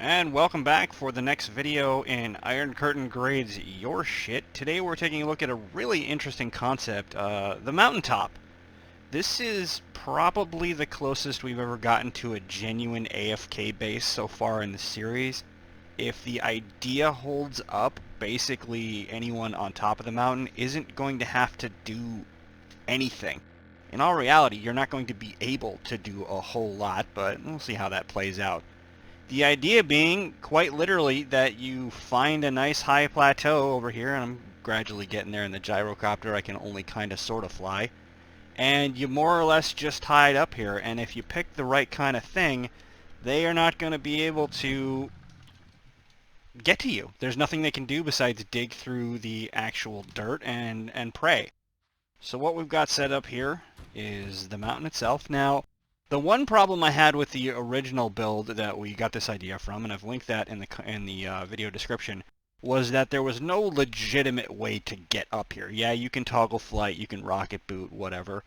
And welcome back for the next video in Iron Curtain Grades Your Shit. Today we're taking a look at a really interesting concept, the mountaintop. This is probably the closest we've ever gotten to a genuine AFK base so far in the series. If the idea holds up, basically anyone on top of the mountain isn't going to have to do anything. In all reality, you're not going to be able to do a whole lot, but we'll see how that plays out. The idea being, quite literally, that you find a nice high plateau over here, and I'm gradually getting there in the gyrocopter. I can only kind of sort of fly. And you more or less just hide up here, and if you pick the right kind of thing, they are not going to be able to get to you. There's nothing they can do besides dig through the actual dirt and prey. So what we've got set up here is the mountain itself. Now, the one problem I had with the original build that we got this idea from, and I've linked that in the video description, was that there was no legitimate way to get up here. Yeah, you can toggle flight, you can rocket boot, whatever,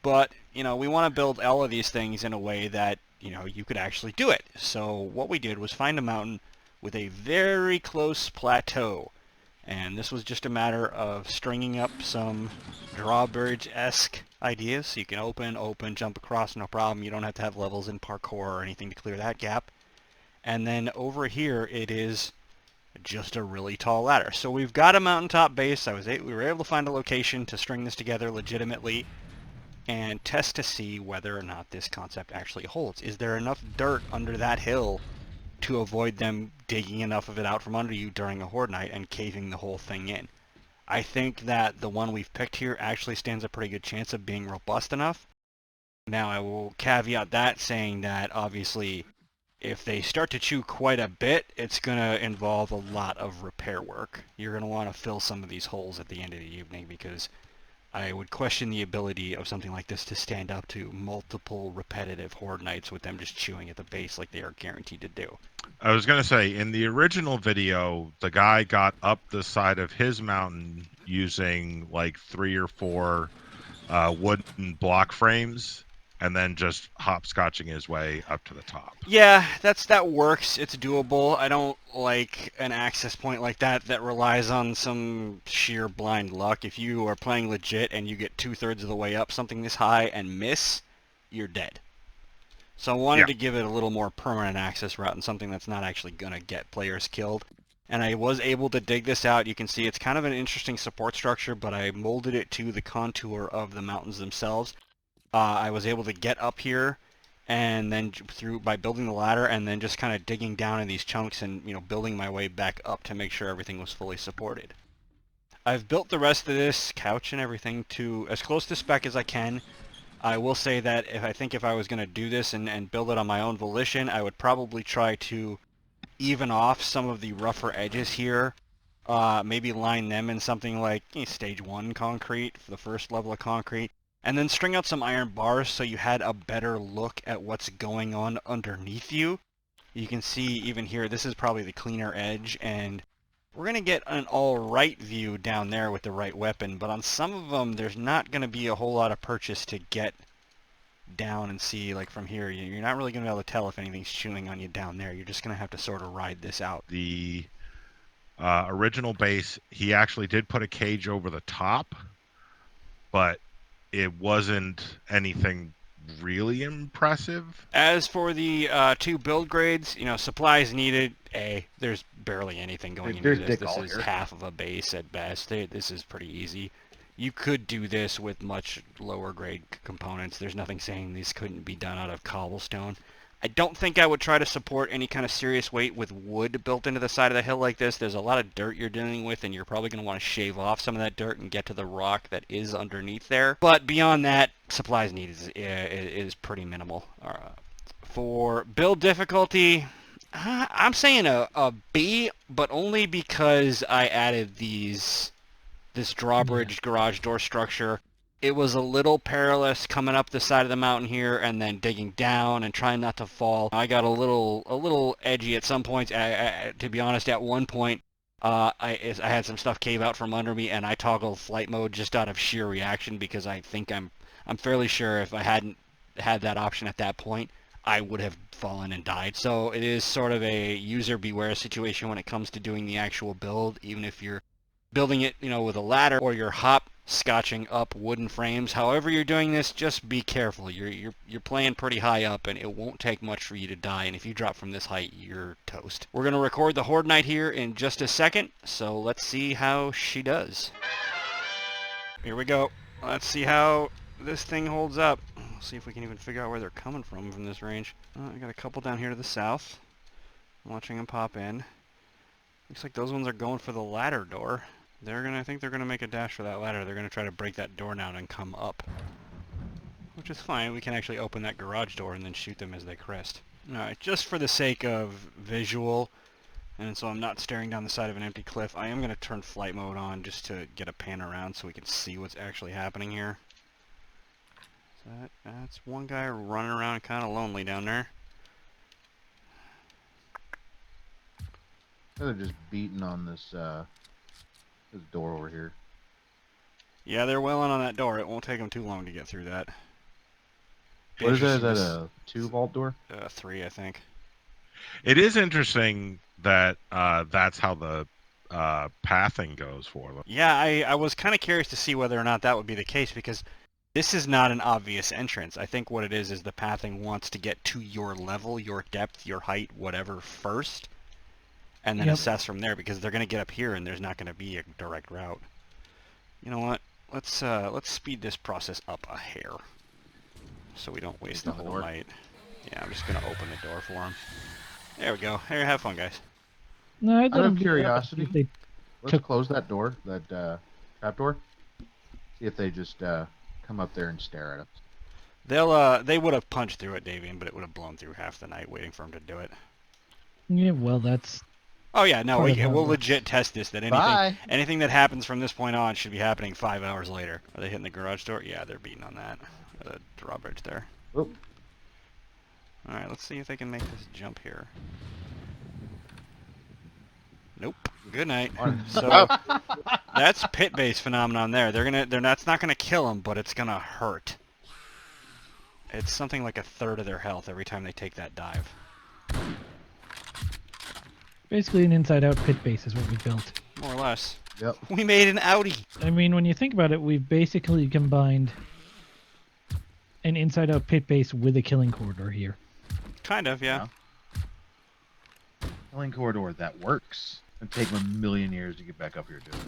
but we want to build all of these things in a way that you could actually do it. So what we did was find a mountain with a very close plateau. And this was just a matter of stringing up some drawbridge-esque ideas. So you can open, jump across, no problem. You don't have to have levels in parkour or anything to clear that gap. And then over here, it is just a really tall ladder. So we've got a mountaintop base. We were able to find a location to string this together legitimately and test to see whether or not this concept actually holds. Is there enough dirt under that hill to avoid them digging enough of it out from under you during a horde night and caving the whole thing in? I think that the one we've picked here actually stands a pretty good chance of being robust enough. Now I will caveat that saying that obviously if they start to chew quite a bit, it's going to involve a lot of repair work. You're going to want to fill some of these holes at the end of the evening because I would question the ability of something like this to stand up to multiple repetitive horde nights with them just chewing at the base like they are guaranteed to do. I was going to say, in the original video, the guy got up the side of his mountain using like 3 or 4 wooden block frames and then just hopscotching his way up to the top. Yeah, that works. It's doable. I don't like an access point like that relies on some sheer blind luck. If you are playing legit and you get 2/3 of the way up something this high and miss, you're dead. So I wanted to give it a little more permanent access route and something that's not actually going to get players killed. And I was able to dig this out. You can see it's kind of an interesting support structure, but I molded it to the contour of the mountains themselves. I was able to get up here and then by building the ladder and then just kind of digging down in these chunks and building my way back up to make sure everything was fully supported. I've built the rest of this couch and everything to as close to spec as I can. I will say that if I was going to do this and build it on my own volition, I would probably try to even off some of the rougher edges here. Maybe line them in something like stage 1 concrete for the first level of concrete. And then string out some iron bars so you had a better look at what's going on underneath you. You can see even here, this is probably the cleaner edge, and we're going to get an alright view down there with the right weapon, but on some of them, there's not going to be a whole lot of purchase to get down and see, like from here. You're not really going to be able to tell if anything's chewing on you down there. You're just going to have to sort of ride this out. The original base, he actually did put a cage over the top, but it wasn't anything really impressive. As for the 2 build grades, supplies needed, there's barely anything going into this. This is half of a base at best. This is pretty easy. You could do this with much lower grade components. There's nothing saying these couldn't be done out of cobblestone. I don't think I would try to support any kind of serious weight with wood built into the side of the hill like this. There's a lot of dirt you're dealing with, and you're probably going to want to shave off some of that dirt and get to the rock that is underneath there. But beyond that, supplies needed is pretty minimal. For build difficulty, I'm saying a B, but only because I added this drawbridge garage door structure. It was a little perilous coming up the side of the mountain here and then digging down and trying not to fall. I got a little edgy at some points. To be honest, at one point, I had some stuff cave out from under me, and I toggled flight mode just out of sheer reaction because I think I'm fairly sure if I hadn't had that option at that point, I would have fallen and died. So it is sort of a user beware situation when it comes to doing the actual build, even if you're building it, with a ladder or you're hopscotching up wooden frames. However you're doing this, just be careful. You're playing pretty high up, and it won't take much for you to die. And if you drop from this height, you're toast. We're gonna record the Horde Knight here in just a second, so let's see how she does. Here we go. Let's see how this thing holds up. See if we can even figure out where they're coming from this range. I got a couple down here to the south. I'm watching them pop in. Looks like those ones are going for the ladder door. I think they're gonna make a dash for that ladder. They're gonna try to break that door down and come up. Which is fine. We can actually open that garage door and then shoot them as they crest. Alright, just for the sake of visual, and so I'm not staring down the side of an empty cliff, I am gonna turn flight mode on just to get a pan around so we can see what's actually happening here. So that's one guy running around kind of lonely down there. They're just beating on this door over here. Yeah, they're wailing on that door. It won't take them too long to get through that. What is that? Is that a 2-vault door? 3, I think. It is interesting that that's how the pathing goes for them. Yeah, I was kind of curious to see whether or not that would be the case, because this is not an obvious entrance. I think what it is the pathing wants to get to your level, your depth, your height, whatever first, and then assess from there, because they're going to get up here and there's not going to be a direct route. You know what? Let's speed this process up a hair so we don't waste the whole night. Yeah, I'm just going to open the door for them. There we go. Here, have fun, guys. No, out of curiosity, let's close that door, that trap door. See if they just come up there and stare at us. They would have punched through it, Davian, but it would have blown through half the night waiting for them to do it. Yeah, well, that's... Oh yeah, no, we'll legit test this. That anything that happens from this point on should be happening 5 hours later. Are they hitting the garage door? Yeah, they're beating on that. The drawbridge there. Oop. All right, let's see if they can make this jump here. Nope. Good night. So that's pit-based phenomenon there. That's not gonna kill them, but it's gonna hurt. It's something like 1/3 of their health every time they take that dive. Basically an inside-out pit base is what we built. More or less. Yep. We made an Audi. I mean, when you think about it, we've basically combined an inside-out pit base with a killing corridor here. Kind of, yeah. Killing corridor, that works. It'd take them a million years to get back up here to it.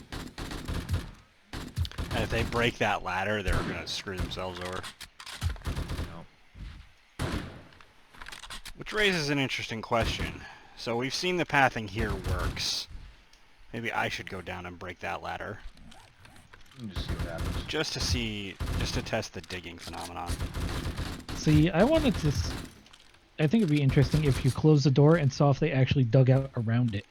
And if they break that ladder, they're gonna screw themselves over. Nope. Which raises an interesting question. So we've seen the pathing here works. Maybe I should go down and break that ladder. Just see what happens. Just to test the digging phenomenon. See, I think it'd be interesting if you close the door and saw if they actually dug out around it.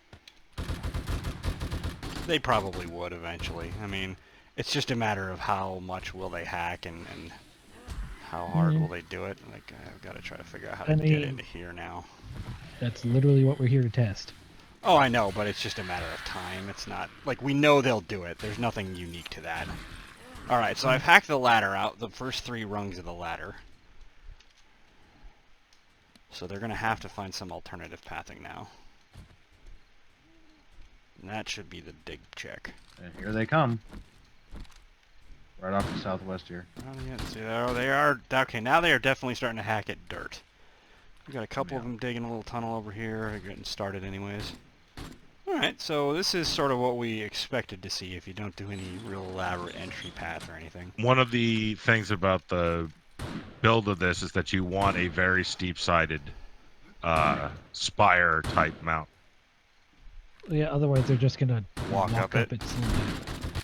They probably would eventually. I mean, it's just a matter of how much will they hack and how hard will they do it. Like, I've got to try to figure out how to get into here now. That's literally what we're here to test. Oh, I know, but it's just a matter of time. It's not... Like, we know they'll do it. There's nothing unique to that. Alright, so I've hacked the ladder out, the first 3 rungs of the ladder. So they're going to have to find some alternative pathing now. And that should be the dig check. And here they come. Right off the southwest here. Oh, yeah, see, they are... Okay, now they are definitely starting to hack at dirt. We got a couple of them digging a little tunnel over here. They're getting started anyways. Alright, so this is sort of what we expected to see if you don't do any real elaborate entry path or anything. One of the things about the build of this is that you want a very steep-sided spire-type mount. Yeah, otherwise they're just gonna walk up it slowly.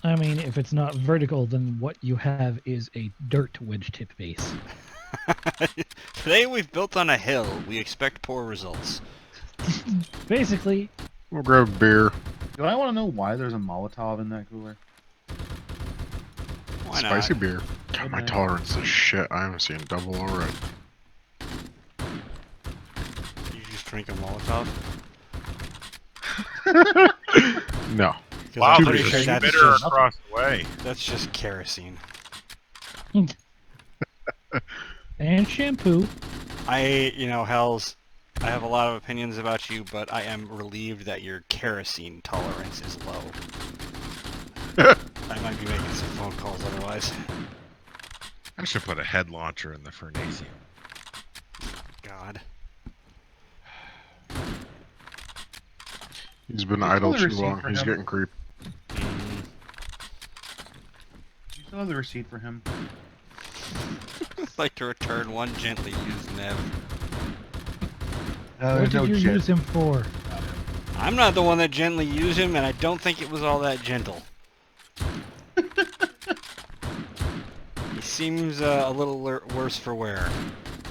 I mean, if it's not vertical, then what you have is a dirt wedge tip base. Today we've built on a hill. We expect poor results. Basically. We'll grab a beer. Do I want to know why there's a Molotov in that cooler? Why not? Spicy beer. God, my tolerance is shit. I haven't seen double already. You just drink a Molotov? No. Wow, I'm there's pretty a sure that's spitter just, across the way. that's just kerosene. And shampoo. Hells, I have a lot of opinions about you, but I am relieved that your kerosene tolerance is low. I might be making some phone calls otherwise. I should put a head launcher in the Fernasium. God. He's been You idle still too have the receipt long. for He's him? getting creepy. You still have the receipt for him? I'd like to return one gently used Nev. What did you use him for? I'm not the one that gently used him, and I don't think it was all that gentle. He seems a little worse for wear.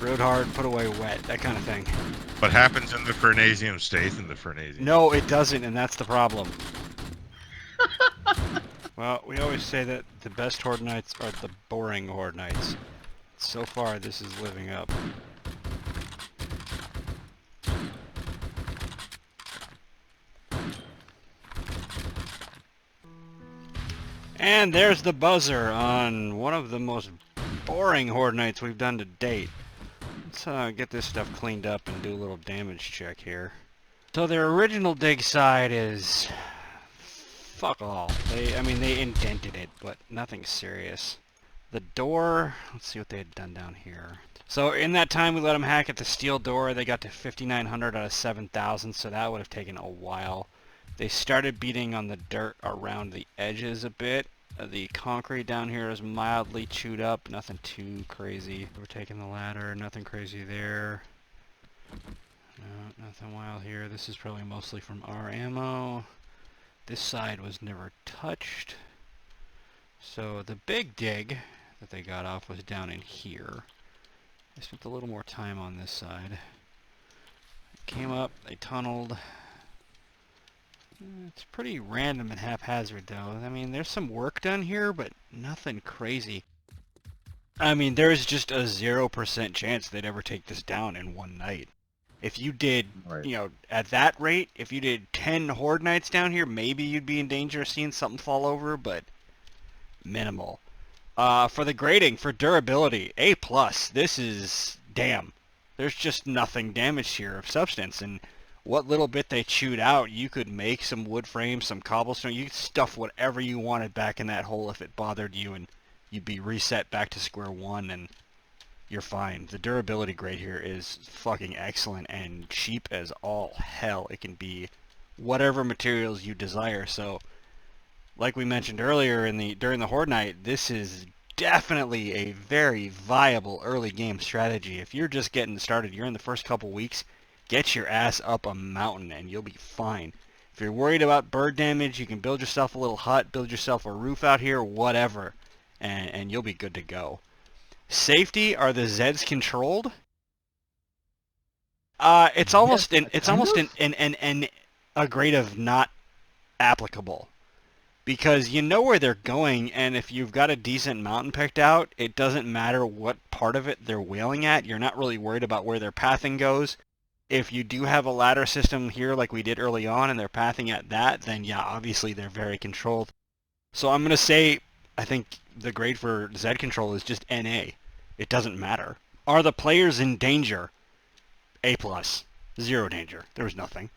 Rode hard, put away wet, that kind of thing. What happens in the Fernasium stays in the Fernasium. No, it doesn't, and that's the problem. Well, we always say that the best Horde Nights are the boring Horde Nights. So far, this is living up. And there's the buzzer on one of the most boring Horde Nights we've done to date. Let's get this stuff cleaned up and do a little damage check here. So their original dig side is... fuck all. They indented it, but nothing serious. The door, let's see what they had done down here. So in that time we let them hack at the steel door. They got to 5,900 out of 7,000, so that would have taken a while. They started beating on the dirt around the edges a bit. The concrete down here is mildly chewed up, nothing too crazy. We're taking the ladder, nothing crazy there. No, nothing wild here. This is probably mostly from our ammo. This side was never touched. So the big dig that they got off was down in here. I spent a little more time on this side. Came up, they tunneled. It's pretty random and haphazard though. I mean, there's some work done here, but nothing crazy. I mean, there's just a 0% chance they'd ever take this down in one night. If you did, Right. at that rate, if you did 10 Horde Nights down here, maybe you'd be in danger of seeing something fall over, but minimal. For the grading, for durability, A+. This is, damn. There's just nothing damaged here of substance, and what little bit they chewed out, you could make some wood frames, some cobblestone. You could stuff whatever you wanted back in that hole if it bothered you, and you'd be reset back to square one, and you're fine. The durability grade here is fucking excellent and cheap as all hell. It can be whatever materials you desire. So, like we mentioned earlier during the Horde Night, this is definitely a very viable early game strategy. If you're just getting started, you're in the first couple weeks, get your ass up a mountain and you'll be fine. If you're worried about bird damage, you can build yourself a little hut, build yourself a roof out here, whatever, and you'll be good to go. Safety, are the Zeds controlled? It's almost a grade of not applicable. Because you know where they're going, and if you've got a decent mountain picked out, it doesn't matter what part of it they're wheeling at. You're not really worried about where their pathing goes. If you do have a ladder system here like we did early on, and they're pathing at that, then yeah, obviously they're very controlled. So I'm going to say, I think the grade for Z control is just NA. It doesn't matter. Are the players in danger? A+. Zero danger. There was nothing.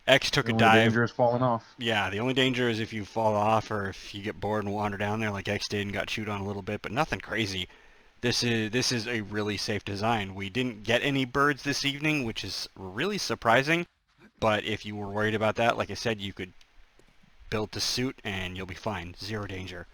X took a dive. The only danger is falling off. Yeah, the only danger is if you fall off or if you get bored and wander down there like X did and got chewed on a little bit, but nothing crazy. This is a really safe design. We didn't get any birds this evening, which is really surprising, but if you were worried about that, like I said, you could build the suit and you'll be fine. Zero danger.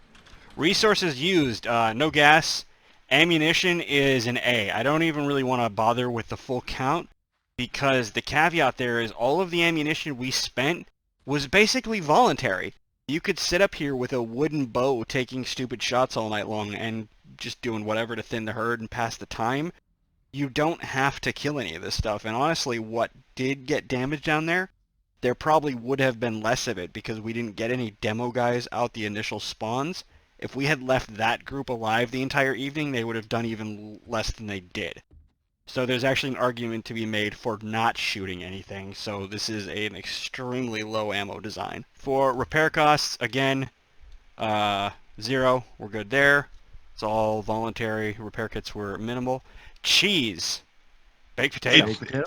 Resources used, no gas. Ammunition is an A. I don't even really want to bother with the full count, because the caveat there is all of the ammunition we spent was basically voluntary. You could sit up here with a wooden bow taking stupid shots all night long and just doing whatever to thin the herd and pass the time. You don't have to kill any of this stuff. And honestly, what did get damaged down there, there probably would have been less of it because we didn't get any demo guys out the initial spawns. If we had left that group alive the entire evening, they would have done even less than they did. So there's actually an argument to be made for not shooting anything. So this is an extremely low ammo design. For repair costs, again, 0. We're good there. It's all voluntary. Repair kits were minimal. Cheese. Baked potato. Baked potato?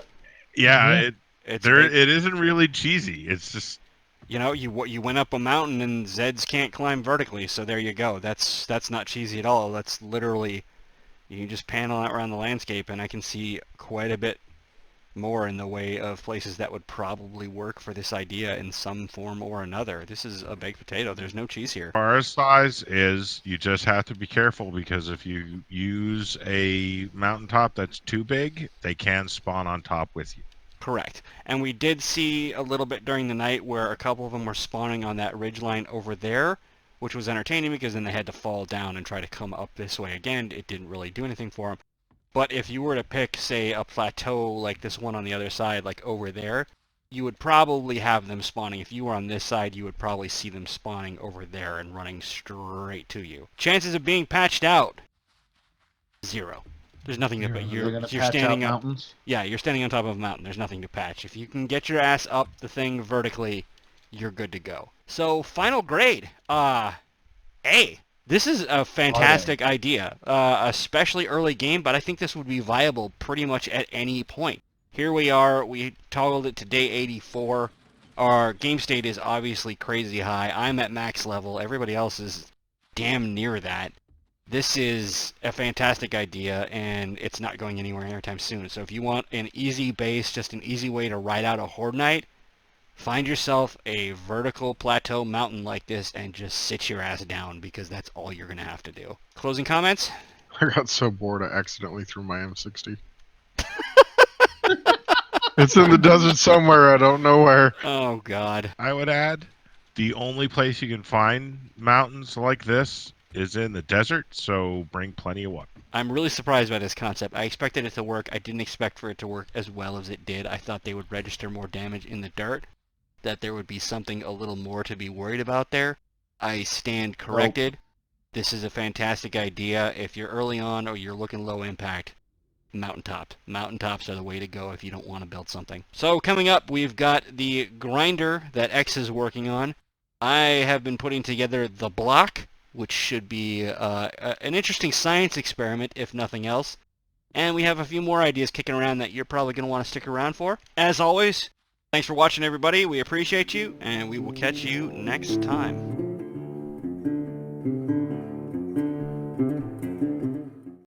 Yeah, It's there baked. it isn't really cheesy. It's just You know, you went up a mountain and Zeds can't climb vertically, so there you go. That's not cheesy at all. That's literally, you can just panel out around the landscape, and I can see quite a bit more in the way of places that would probably work for this idea in some form or another. This is a baked potato. There's no cheese here. as far as size is, you just have to be careful because if you use a mountaintop that's too big, they can spawn on top with you. Correct. And we did see a little bit during the night where a couple of them were spawning on that ridgeline over there, which was entertaining because then they had to fall down and try to come up this way again. It didn't really do anything for them. But if you were to pick, say, a plateau like this one on the other side, like over there, you would probably have them spawning. If you were on this side, you would probably see them spawning over there and running straight to you. Chances of being patched out, 0. There's nothing to Zero. patch. They're gonna You're patch standing out up. mountains. Yeah, you're standing on top of a mountain. There's nothing to patch. If you can get your ass up the thing vertically, you're good to go. So, final grade. A. This is a fantastic idea, especially early game, but I think this would be viable pretty much at any point. Here we are. We toggled it to day 84. Our game state is obviously crazy high. I'm at max level. Everybody else is damn near that. This is a fantastic idea, and it's not going anywhere anytime soon. So if you want an easy base, just an easy way to ride out a horde night, find yourself a vertical plateau mountain like this and just sit your ass down, because that's all you're going to have to do. Closing comments? I got so bored I accidentally threw my M60. It's in the desert somewhere, I don't know where. Oh, God. I would add, the only place you can find mountains like this is in the desert, so bring plenty of water. I'm really surprised by this concept. I expected it to work. I didn't expect for it to work as well as it did. I thought they would register more damage in the dirt, that there would be something a little more to be worried about there. I stand corrected. This is a fantastic idea. If you're early on or you're looking low impact, mountaintop. Mountaintops are the way to go if you don't want to build something. So coming up, we've got the grinder that X is working on. I have been putting together the block, which should be an interesting science experiment, if nothing else. And we have a few more ideas kicking around that you're probably going to want to stick around for. As always, thanks for watching, everybody. We appreciate you, and we will catch you next time.